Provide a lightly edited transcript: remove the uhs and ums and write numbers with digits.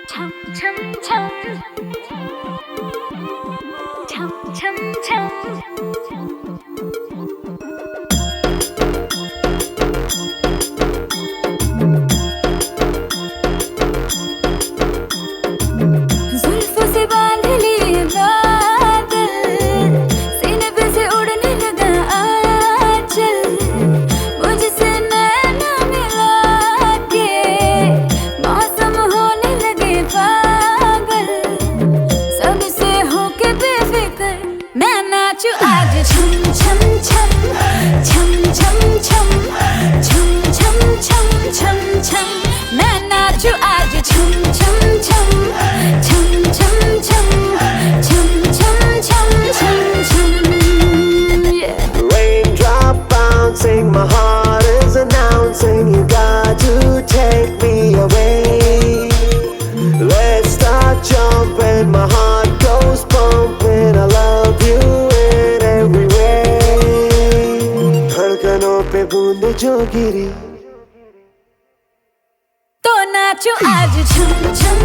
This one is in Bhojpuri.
Cham cham cham, cham cham cham. जुल्फों से बांध लिए बादल, सीने पे से उड़ने लगा आंचल, मुझसे नैना मिला के मौसम होने लगे पागल, सबसे होके बेफिक्र मैं नाचूं आज छम छम छम, छम छम छम, छम छम छम छम छम, मैं नाचूं आज छम छम छम, छम छम छम, छम छम छम छम छम, yeah. Raindrop bouncing, my heart is announcing you got to take me away. Let's start jumping, my heart goes pumping, I love you in every way. धड़कनों पे बूंद जो गिरी तो नाचो आज छम छम